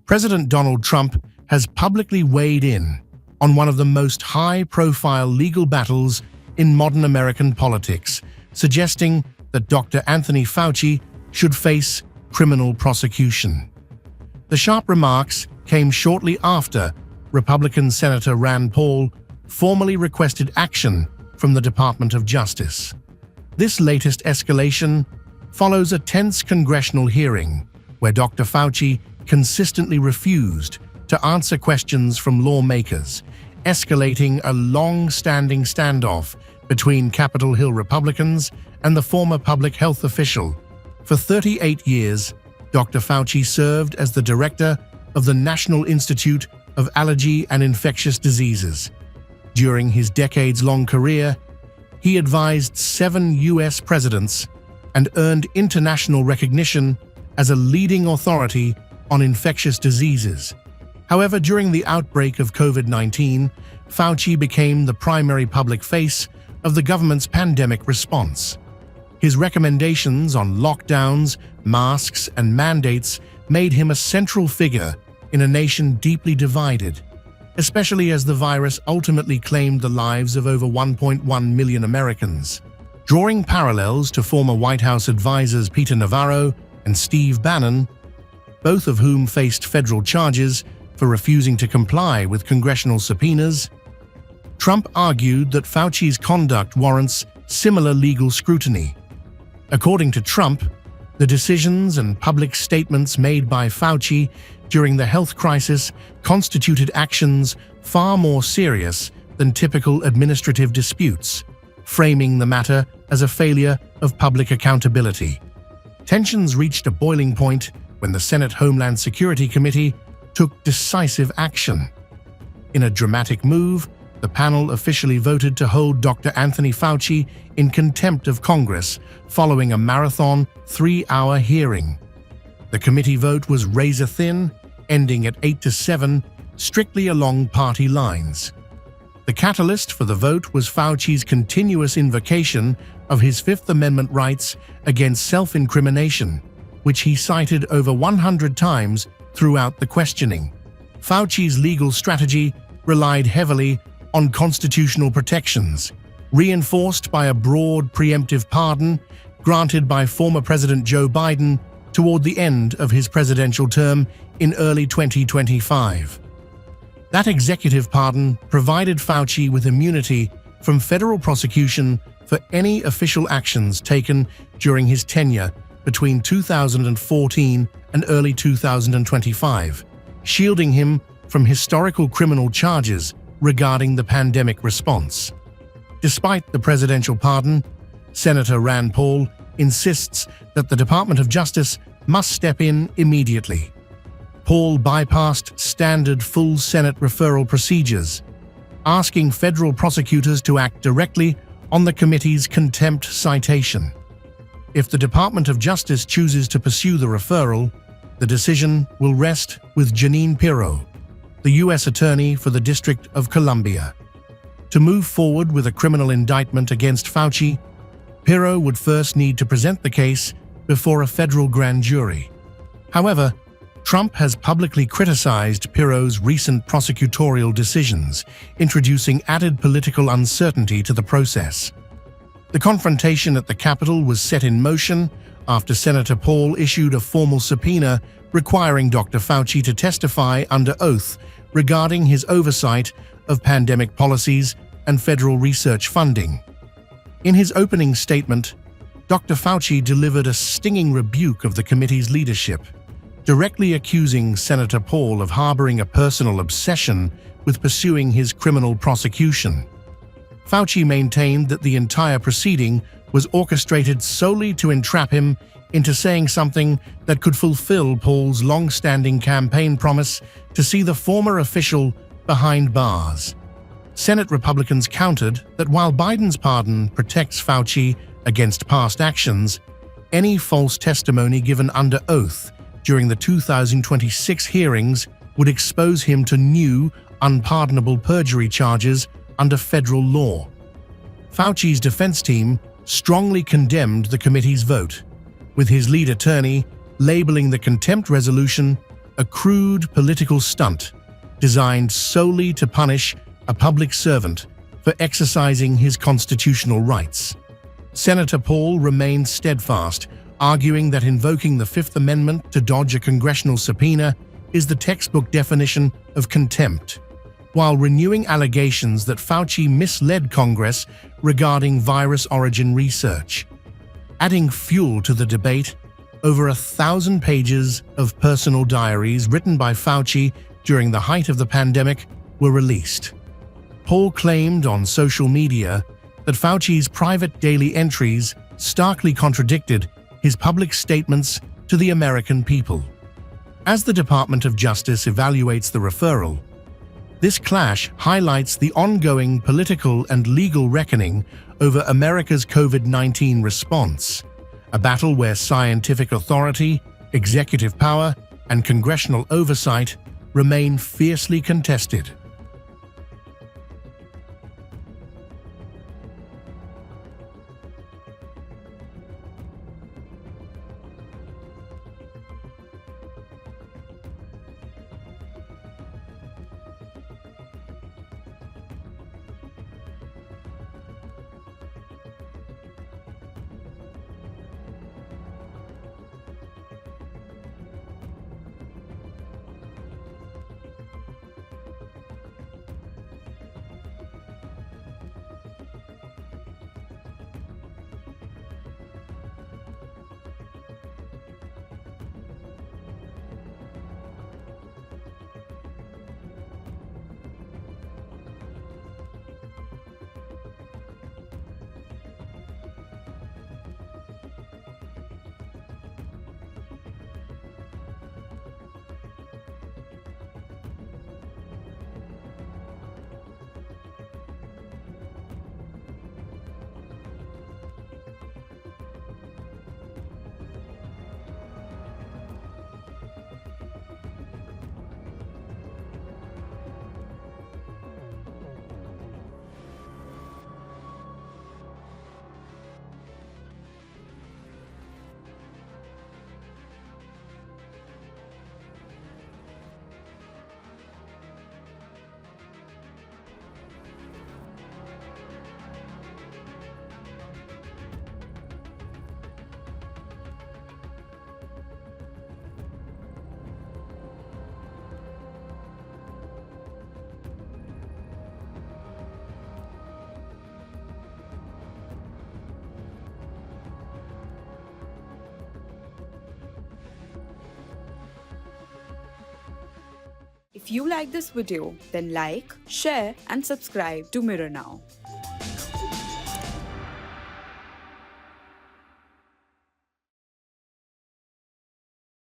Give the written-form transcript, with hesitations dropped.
President Donald Trump has publicly weighed in on one of the most high-profile legal battles in modern American politics, suggesting that Dr. Anthony Fauci should face criminal prosecution. The sharp remarks came shortly after Republican Senator Rand Paul formally requested action from the Department of Justice. This latest escalation follows a tense congressional hearing where Dr. Fauci consistently refused to answer questions from lawmakers, escalating a long-standing standoff between Capitol Hill Republicans and the former public health official. For 38 years, Dr. Fauci served as the director of the National Institute of Allergy and Infectious Diseases. During his decades-long career, he advised 7 U.S. presidents and earned international recognition as a leading authority on infectious diseases. However, during the outbreak of COVID-19, Fauci became the primary public face of the government's pandemic response. His recommendations on lockdowns, masks, and mandates made him a central figure in a nation deeply divided, especially as the virus ultimately claimed the lives of over 1.1 million Americans. Drawing parallels to former White House advisors Peter Navarro and Steve Bannon, both of whom faced federal charges for refusing to comply with congressional subpoenas, Trump argued that Fauci's conduct warrants similar legal scrutiny. According to Trump, the decisions and public statements made by Fauci during the health crisis constituted actions far more serious than typical administrative disputes, framing the matter as a failure of public accountability. Tensions reached a boiling point when the Senate Homeland Security Committee took decisive action. In a dramatic move, the panel officially voted to hold Dr. Anthony Fauci in contempt of Congress following a marathon 3-hour hearing. The committee vote was razor-thin, ending at 8-7, strictly along party lines. The catalyst for the vote was Fauci's continuous invocation of his Fifth Amendment rights against self-incrimination, which he cited over 100 times throughout the questioning. Fauci's legal strategy relied heavily on constitutional protections, reinforced by a broad preemptive pardon granted by former President Joe Biden toward the end of his presidential term in early 2025. That executive pardon provided Fauci with immunity from federal prosecution for any official actions taken during his tenure between 2014 and early 2025, shielding him from historical criminal charges regarding the pandemic response. Despite the presidential pardon, Senator Rand Paul insists that the Department of Justice must step in immediately. Paul bypassed standard full Senate referral procedures, asking federal prosecutors to act directly on the committee's contempt citation. If the Department of Justice chooses to pursue the referral, the decision will rest with Jeanine Pirro, the U.S. Attorney for the District of Columbia. To move forward with a criminal indictment against Fauci, Pirro would first need to present the case before a federal grand jury. However, Trump has publicly criticized Pirro's recent prosecutorial decisions, introducing added political uncertainty to the process. The confrontation at the Capitol was set in motion after Senator Paul issued a formal subpoena requiring Dr. Fauci to testify under oath regarding his oversight of pandemic policies and federal research funding. In his opening statement, Dr. Fauci delivered a stinging rebuke of the committee's leadership, directly accusing Senator Paul of harboring a personal obsession with pursuing his criminal prosecution. Fauci maintained that the entire proceeding was orchestrated solely to entrap him into saying something that could fulfill Paul's long-standing campaign promise to see the former official behind bars. Senate Republicans countered that while Biden's pardon protects Fauci against past actions, any false testimony given under oath during the 2026 hearings would expose him to new, unpardonable perjury charges under federal law. Fauci's defense team strongly condemned the committee's vote, with his lead attorney labeling the contempt resolution a crude political stunt designed solely to punish a public servant for exercising his constitutional rights. Senator Paul remained steadfast, arguing that invoking the Fifth Amendment to dodge a congressional subpoena is the textbook definition of contempt, while renewing allegations that Fauci misled Congress regarding virus origin research. Adding fuel to the debate, over 1,000 pages of personal diaries written by Fauci during the height of the pandemic were released. Paul claimed on social media that Fauci's private daily entries starkly contradicted his public statements to the American people. As the Department of Justice evaluates the referral, this clash highlights the ongoing political and legal reckoning over America's COVID-19 response, a battle where scientific authority, executive power, and congressional oversight remain fiercely contested. If you like this video, then like, share and subscribe to Mirror Now.